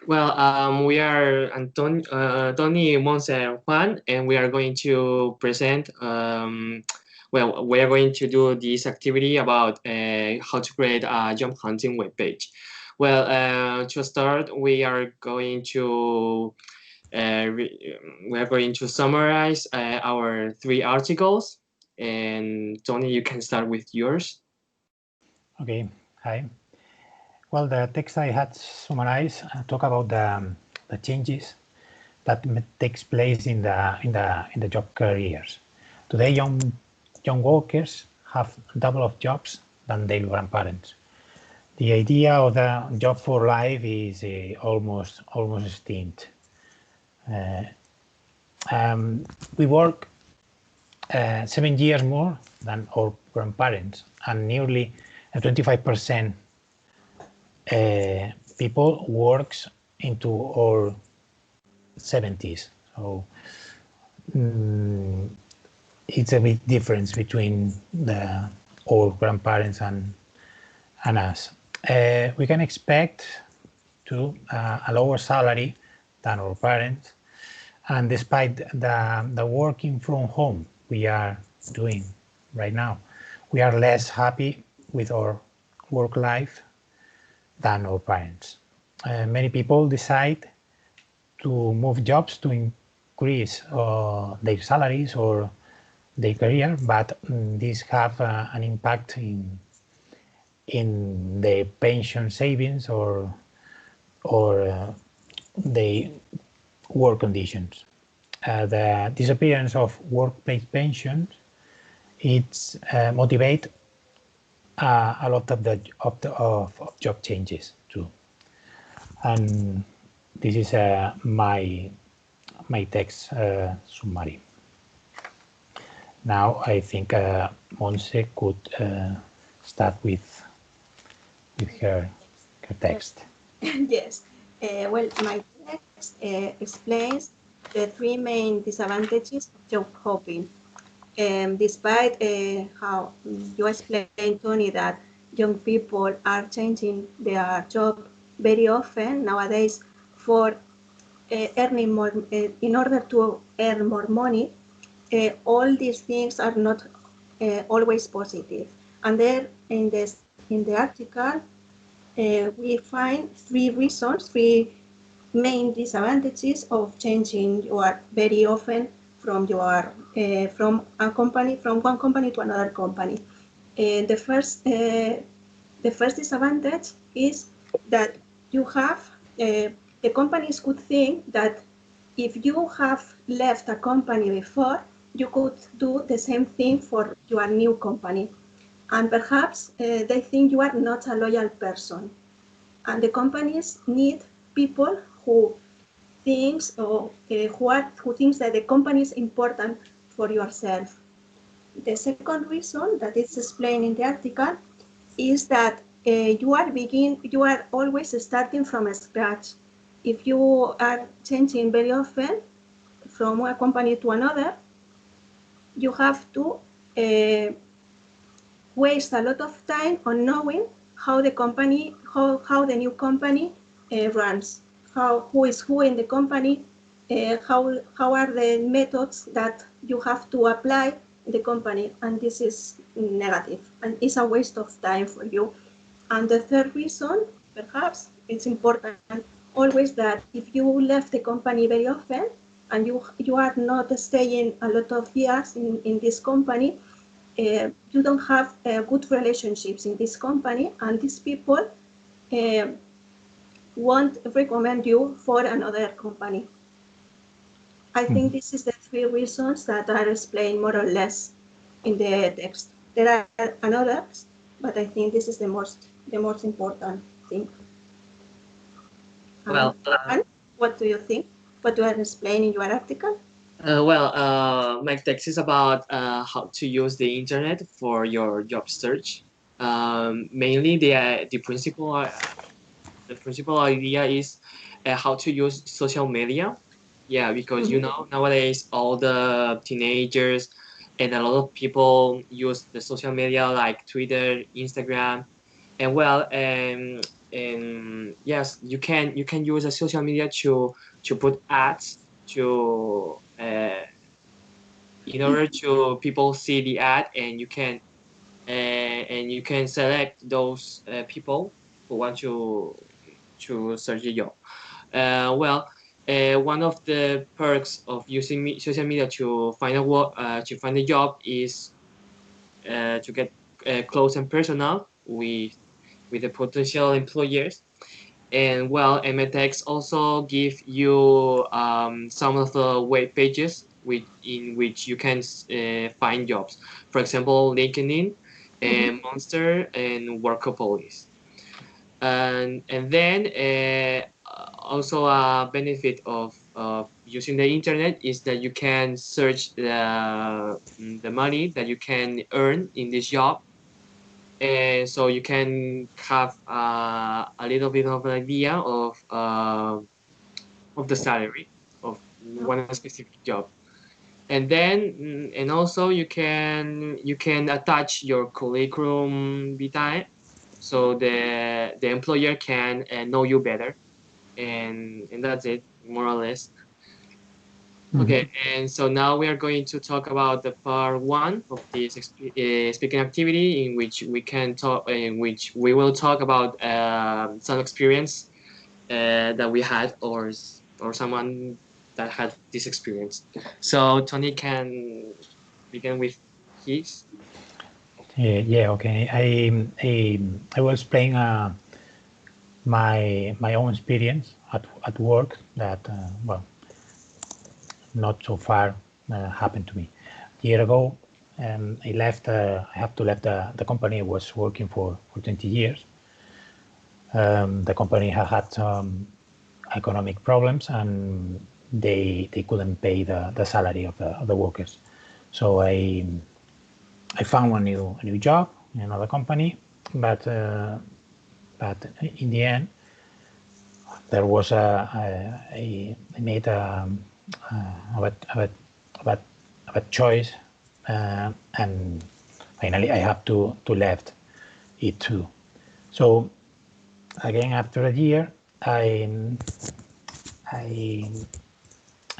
Well, we are Toni, Montserrat, Juan, and we are going to present. Well, we are going to do this activity about how to create a job hunting web page. Well, to start, we are going to summarize our three articles. And Toni, you can start with yours. Okay, hi. Well, the text I had summarized talk about the changes that takes place in the job careers. Today, young workers have double of jobs than their grandparents. The idea of the job for life is almost extinct. We work 7 years more than our grandparents, and nearly 25% people works into our 70s. So it's a big difference between our grandparents and us. We can expect a lower salary than our parents, and despite the working from home we are doing right now, we are less happy with our work life than our parents. Many people decide to move jobs to increase their salaries or their career, but this have an impact in the pension savings or the work conditions. The disappearance of workplace pensions, it's motivate a lot of job changes too. And this is my text summary. Now I think Monse could start with her text. Yes. Well, my text explains the three main disadvantages of job hopping. Despite how you explained, Toni, that young people are changing their job very often nowadays for earning more, in order to earn more money, all these things are not always positive. And there in the article, we find three main disadvantages of changing your very often from your from one company to another company. The first disadvantage is that you have the companies could think that if you have left a company before, you could do the same thing for your new company, and perhaps they think you are not a loyal person, and the companies need people who thinks or who thinks that the company is important for yourself. The second reason that is explained in the article is that you are always starting from scratch. If you are changing very often from one company to another, you have to waste a lot of time on knowing how the new company runs, who is who in the company, how are the methods that you have to apply in the company, and this is negative and it's a waste of time for you. And the third reason, perhaps it's important always, that if you left the company very often and you are not staying a lot of years in this company, you don't have good relationships in this company, and these people won't recommend you for another company. I think this is the three reasons that are explained more or less in the text. There are others, but I think this is the most important thing. Well, what do you think? What do I explain in your article? My text is about how to use the internet for your job search. Mainly, the principal idea is how to use social media. Yeah, because you know nowadays all the teenagers and a lot of people use the social media like Twitter, Instagram, And well, and yes, you can use a social media to put ads to in order to people see the ad, and you can select those people who want to search the job. Well, one of the perks of using social media to find a work to find a job is to get close and personal with the potential employers. And well, MTX also give you some of the web pages in which you can find jobs. For example, LinkedIn and Monster and Workopolis. And then also a benefit of using the internet is that you can search the money that you can earn in this job, and so you can have a little bit of an idea of the salary of one specific job. And then and also you can attach your curriculum vitae, so the employer can know you better, and that's it, more or less. Okay, and so now we are going to talk about the part one of this speaking activity, in which we will talk about some experience that we had, or someone that had this experience. So Tony can begin with his. Yeah, okay. I will explain my own experience at work that well, not so far happened to me. A year ago, I left. I have to left the company I was working for 20 years. The company had some economic problems, and they couldn't pay the salary of the workers. So I found a new job in another company, but in the end there was I made a choice, and finally I have to left it too. So again, after a year, I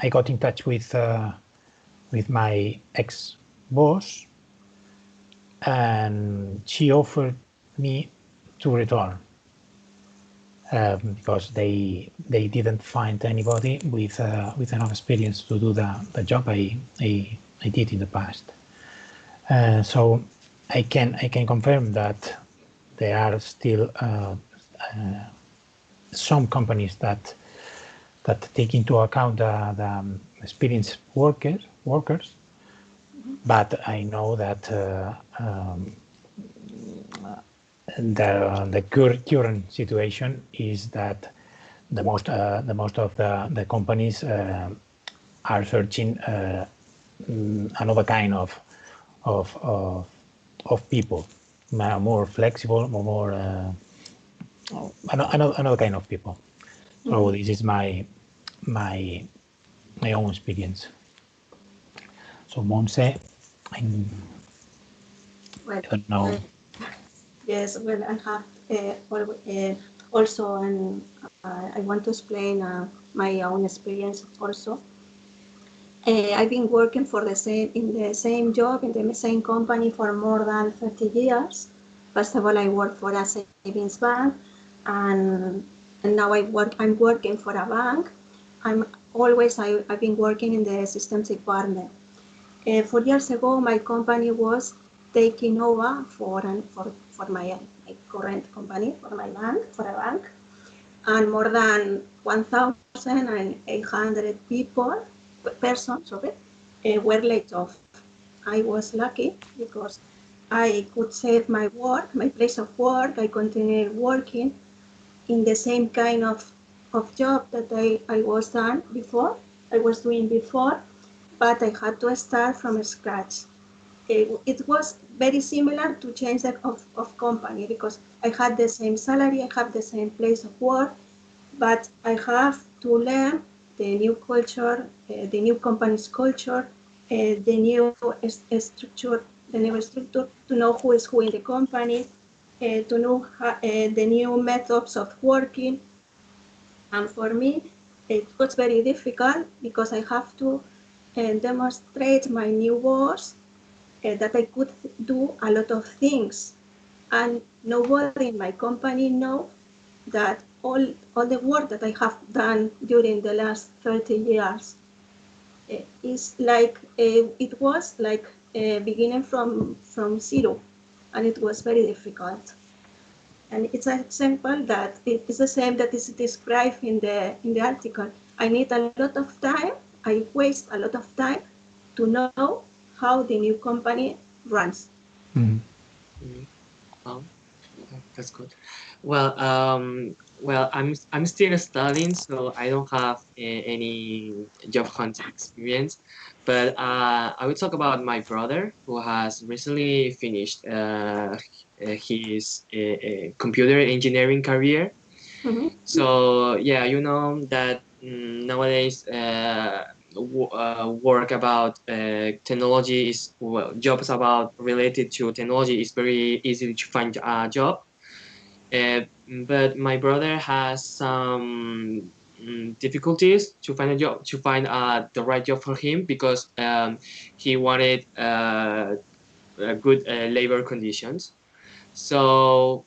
got in touch with my ex-boss, and she offered me to return because they didn't find anybody with enough experience to do the job I did in the past. So I can confirm that there are still some companies that take into account the experienced workers, but I know that the current situation is that the most of the companies are searching another kind of people, more flexible, more another kind of people. So this is my own experience. So Montse, I don't know. Yes, well, I have also, and I want to explain my own experience also. I've been working in the same job in the same company for more than 30 years. First of all, I worked for a savings bank, and now I'm working for a bank. I've been working in the systems department. 4 years ago, my company was taking over for my current company, for a bank, and more than 1,800 persons, were laid off. I was lucky because I could save my place of work. I continued working in the same kind of job that I was doing before, but I had to start from scratch. It was very similar to change of company because I had the same salary, I have the same place of work, but I have to learn the new culture, the new company's culture, the new structure to know who is who in the company. to know the new methods of working. And for me, it was very difficult because I have to demonstrate my new boss that I could do a lot of things. And nobody in my company know that all the work that I have done during the last 30 years is like it was like beginning from zero, and it was very difficult. And it's an example that it is the same that is described in the article. I need a lot of time. I waste a lot of time to know how the new company runs. Mm. Oh, that's good. Well, I'm still studying, so I don't have any job hunting experience. But I will talk about my brother who has recently finished his computer engineering career. Mhm. So yeah, you know that nowadays work about technology is well, jobs about related to technology is very easy to find a job. Uh, but my brother has some difficulties to find a job, to find the right job for him because he wanted good labor conditions. So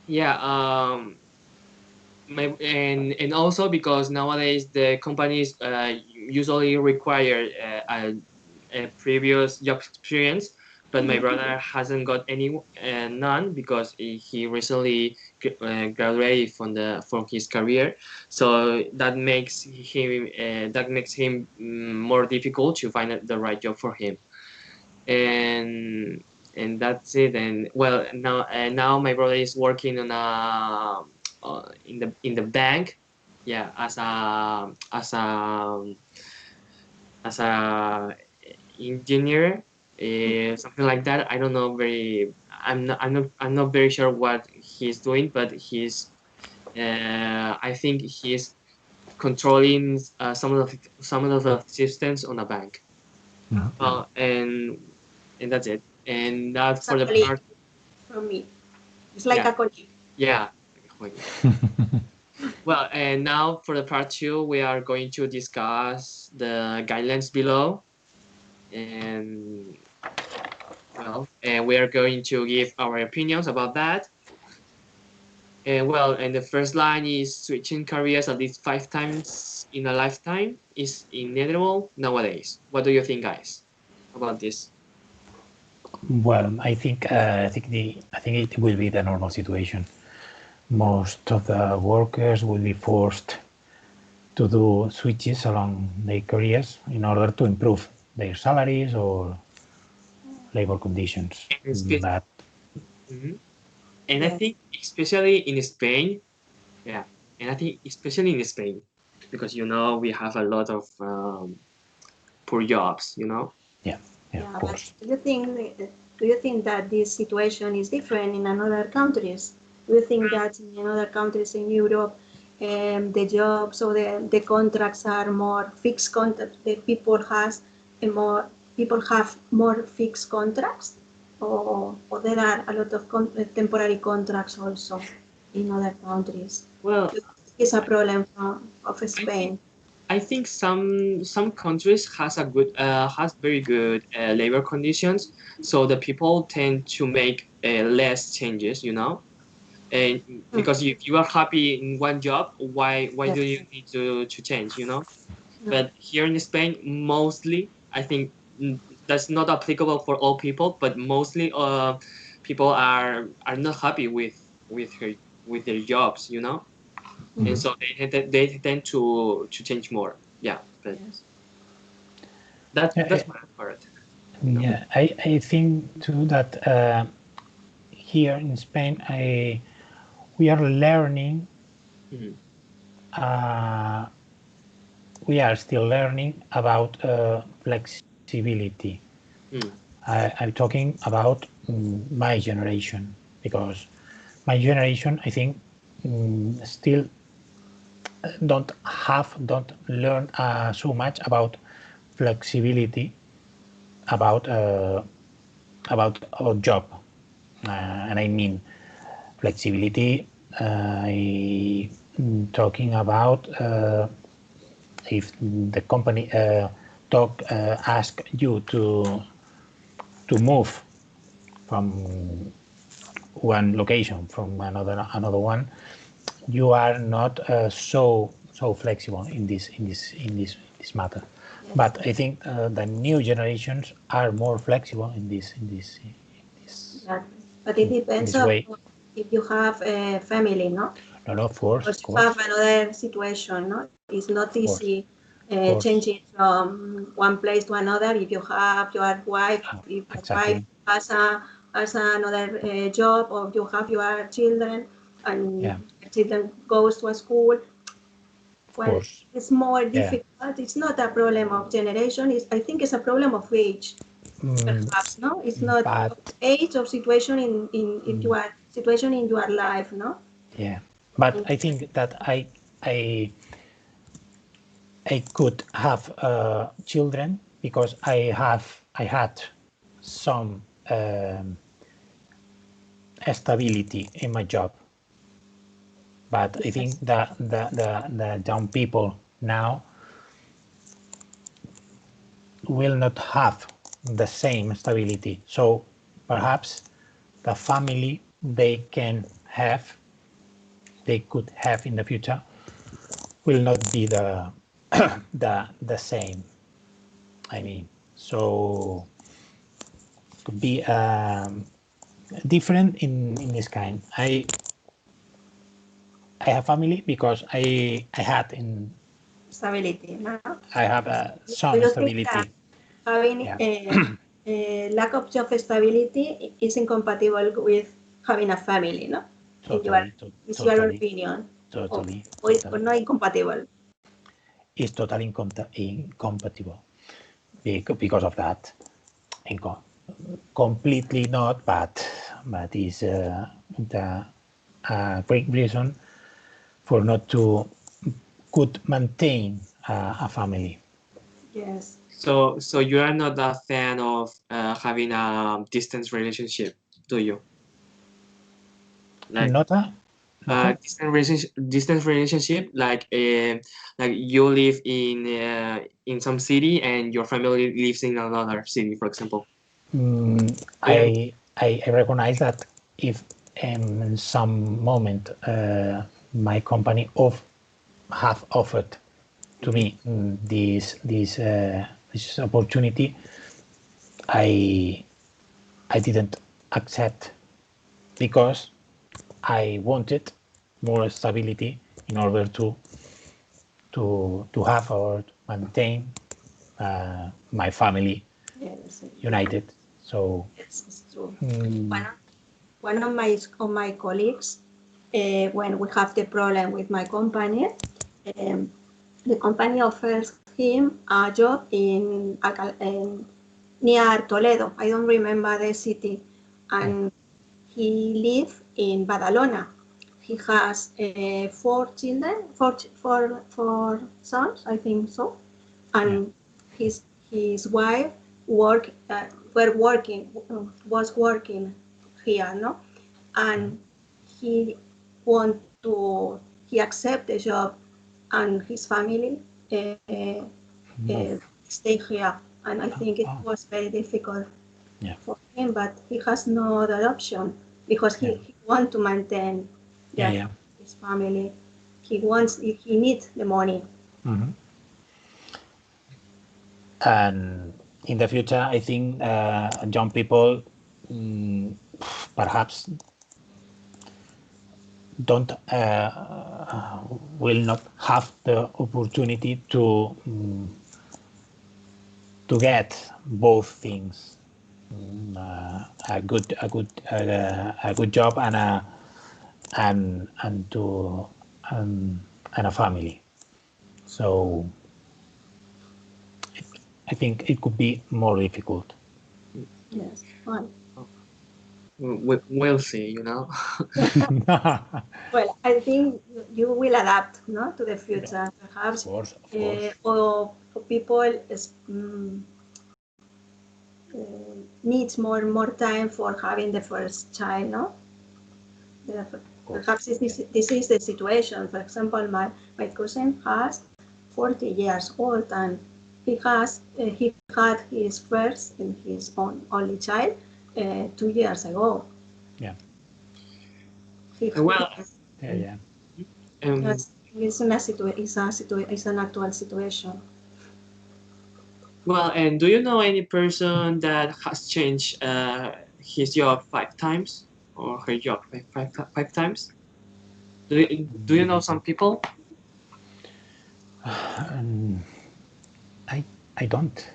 yeah, and also because nowadays the companies usually require a previous job experience, but my brother hasn't got any none because he recently graduated from his career, so that makes him more difficult to find the right job for him, and that's it. And well, now my brother is working on a in the bank, yeah, as a engineer, something like that. I don't know very. I'm not very sure what he's doing, but I think he's controlling some of the systems on a bank. Mhm. And that's it. And that It's a for the colleague part, from me. It's like yeah, a colleague. yeah. Well, and now for the part two, we are going to discuss the guidelines below, and well, and we are going to give our opinions about that. And well, and the first line is switching careers at least 5 times in a lifetime is inevitable nowadays. What do you think, guys, about this? Well, I think it will be the normal situation. Most of the workers will be forced to do switches along their careers in order to improve their salaries or labor conditions. And, But Mhm. And I Yes. think especially in Spain, yeah, and I think especially in Spain, because you know we have a lot of poor jobs, you know. yeah, yeah, of Yeah, but course. do you think that this situation is different in another countries? Do you think that in other countries in Europe, the jobs or the contracts are more fixed contracts? The people have more fixed contracts, or there are a lot of temporary contracts also in other countries. Well, It's a problem of I think Spain. some countries has very good labor conditions, so the people tend to make less changes, you know. And Hmm. because if you are happy in one job, why do Yes. you need to change, you know? No. But here in Spain, mostly, I think that's not applicable for all people, but mostly people are not happy with their jobs, you know, and Mhm. so they tend to change more. Yeah, but Yes. Yeah, that's my part. You know. yeah, I think too that here in Spain, we are learning. Mhm. Uh, we are still learning about flexibility. Mm. I'm talking about my generation because my generation, I think, still don't learn so much about flexibility about our job. and I mean flexibility. Talking about if the company ask you to move from one location from another one, you are not so flexible in this matter. Yes. But I think the new generations are more flexible in this. Yeah. But it depends on if you have a family, no? No, of course. Because you have another situation, no? It's not easy changing from one place to another. If you have your wife, if your wife has another job, or you have your children, and your children goes to a school, well, it's more difficult. It's not a problem of generation. I think it's a problem of age, perhaps. No, it's not age or situation in your situation in your life. No. Yeah, but I think that I could have children because I had some stability in my job. But I think that the young people now will not have the same stability. So perhaps the family they could have in the future will not be the same. I mean, so could be different in this kind. I have family because I had in stability. No? I have some stability. Having a lack of job stability is incompatible with having a family, no? Totally, it's your opinion. Totally. Or not incompatible. It's totally incompatible because of that. Completely not, but is a great reason for not to could maintain a family. Yes. So you are not a fan of having a distance relationship, do you? Like distance relationship, like you live in some city and your family lives in another city, for example. I recognize that if in some moment my company have offered to me this opportunity, I didn't accept because I wanted more stability in order to have or maintain my family united. So yes, it's true. One of my colleagues, when we have the problem with my company, the company offers him a job in near Toledo. I don't remember the city, and he lives in Badalona. He has 4 children, four sons, I think so, and his wife was working here, no, and he accept the job, and his family stay here, and I think it was very difficult for him, but he has no other option because he wants to maintain his family. He needs the money. And in the future, I think young people perhaps will not have the opportunity to get both things, a good job and a family. So I think it could be more difficult. Yes, fine. We'll see, you know. Well, I think you will adapt, no, to the future, perhaps. Of course. Or people needs more time for having the first child, no? Perhaps this is the situation. For example, my cousin has 40 years old, and he had his first and his only child 2 years ago. Yeah. Well, Yeah. It's an actual situation. well, and do you know any person that has changed his job 5 times or her job five times? Do you know some people? I don't.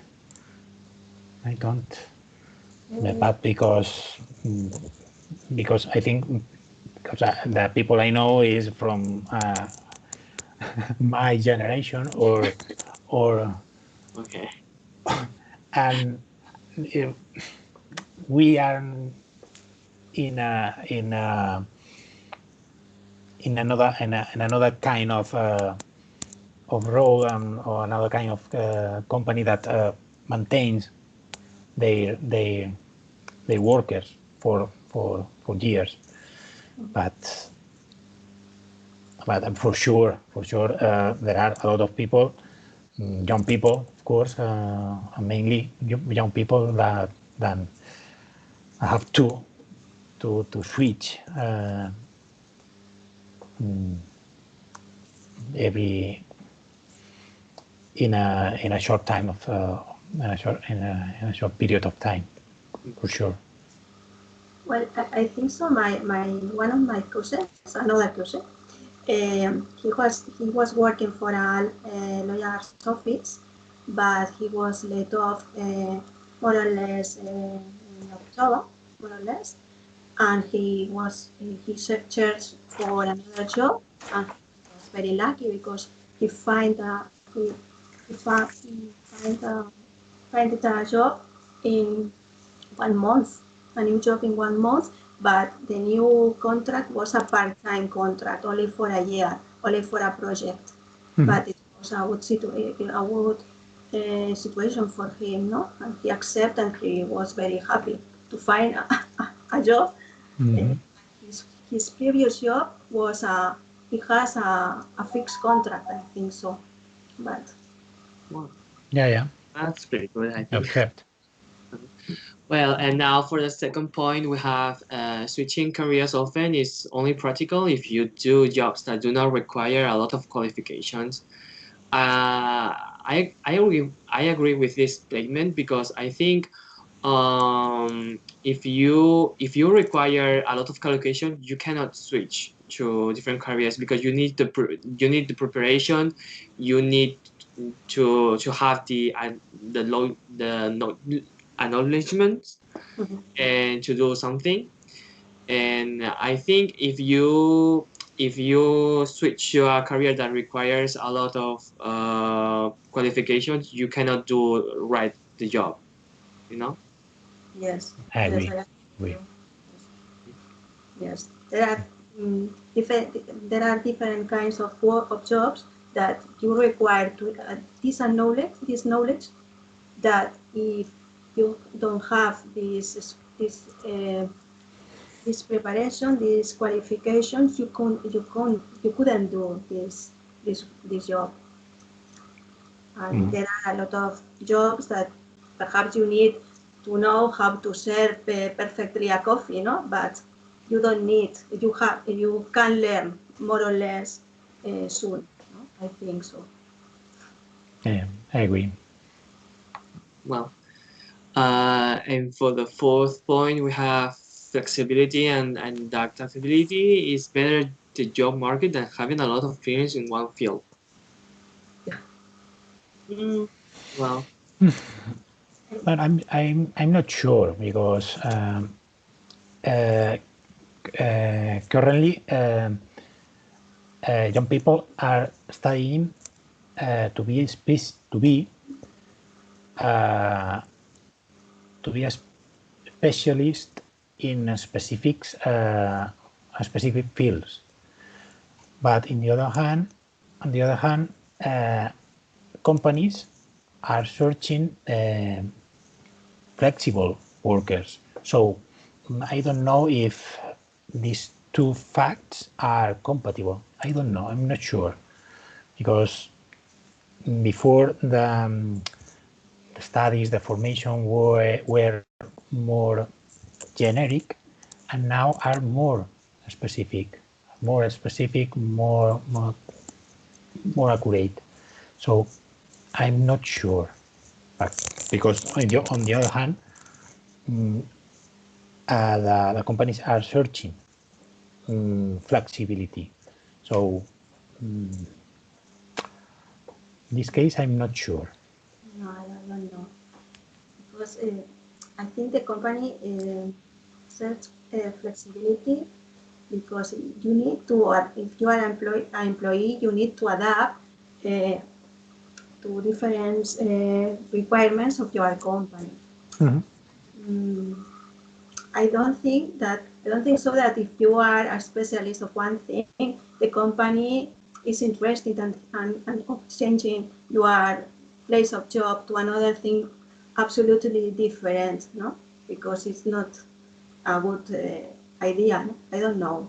But because I think the people I know is from my generation or Okay. and we are in another kind of role or another kind of company that maintains their workers for years, but for sure there are a lot of people, young people, of course, mainly young people that have to switch every in a short time of in a short period of time, for sure. Well, I think so. One of my cousins, another cousin, he was working for a lawyer's office, but he was laid off more or less in October, more or less, and he searched for another job, and he was very lucky because he find a job in 1 month, a new job in 1 month, but the new contract was a part-time contract, only for a year, only for a project. But it was a good situation for him, no? And he accepted, and he was very happy to find a job. His previous job was he has a fixed contract, I think so. But Wow. Yeah. That's pretty good, I think. Okay. Well, and now for the second point, we have switching careers often is only practical if you do jobs that do not require a lot of qualifications. I agree with this statement because I think if you require a lot of qualification, you cannot switch to different careers because you need the preparation, you need to have the acknowledgement and to do something. And I think if you switch to a career that requires a lot of qualifications, you cannot do right the job, you know. yes, I agree. yes, yes. There are different kinds of jobs that you require to this knowledge that if you don't have this preparation, these qualifications, you couldn't do this job. And there are a lot of jobs that perhaps you need to know how to serve perfectly a coffee, no? But you don't need. You can learn more or less soon. No? I think so. Yeah, I agree. Well, and for the fourth point, we have flexibility and adaptability is better the job market than having a lot of experience in one field. Yeah. Well, But I'm not sure because currently young people are studying to be a specialist in specific fields. But on the other hand, companies are searching flexible workers. So I don't know if these two facts are compatible. I don't know. I'm not sure, because before the studies, the formation were more generic, and now are more specific, more accurate. So I'm not sure, but because on the other hand, the companies are searching flexibility. So in this case, I'm not sure. No, I don't know. Because I think the company search flexibility because you need to, if you are an employee, you need to adapt to different requirements of your company. I don't think so that if you are a specialist of one thing, the company is interested in of changing your place of job to another thing absolutely different, no? Because it's not a good idea. No? I don't know.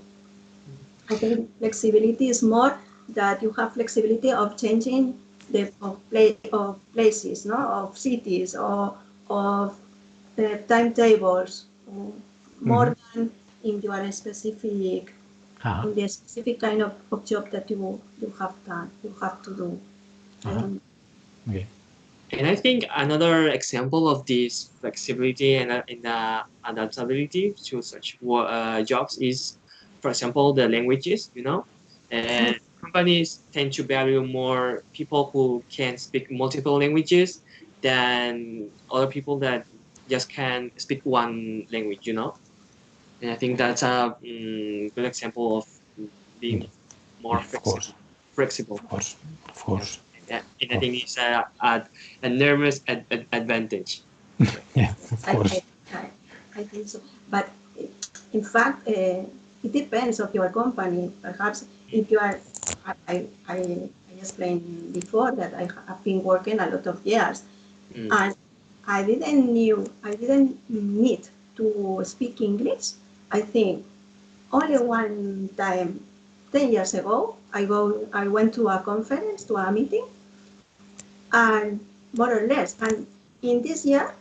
I think flexibility is more that you have flexibility of changing of places, no, of cities, or of timetables, more than in your specific in the specific kind of job that you have done, you have to do. I don't know. Okay. And I think another example of this flexibility and adaptability to such jobs is, for example, the languages. And companies tend to value more people who can speak multiple languages than other people that just can speak one language. And I think that's a good example of being more flexible. Of course. And I think it's a enormous advantage. Yeah, of course. I think so. But in fact, it depends of your company. Perhaps if you are, I explained before that I have been working a lot of years, and I didn't need to speak English. I think only one time, 10 years ago, I went to a conference, to a meeting, and more or less. And in this year,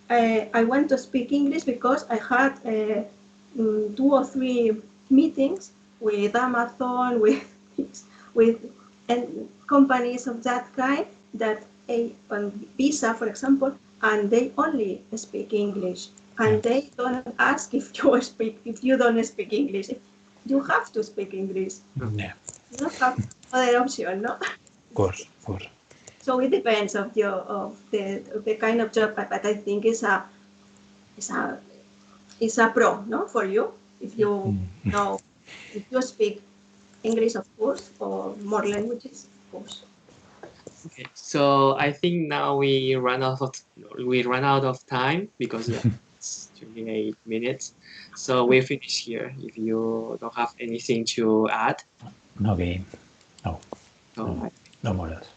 I went to speak English because I had 2 or 3 meetings with Amazon, with and companies of that kind that on Visa, for example, and they only speak English, and they don't ask if you don't speak English. You have to speak English. Yeah, You don't have other option, no? of course. So it depends of the kind of job, but I think it's a pro, no, for you if you know, if you speak English, of course, or more languages, of course. Okay, so I think now we run out of time because it's 28 minutes. So we finish here. If you don't have anything to add, Okay. No. so No more else.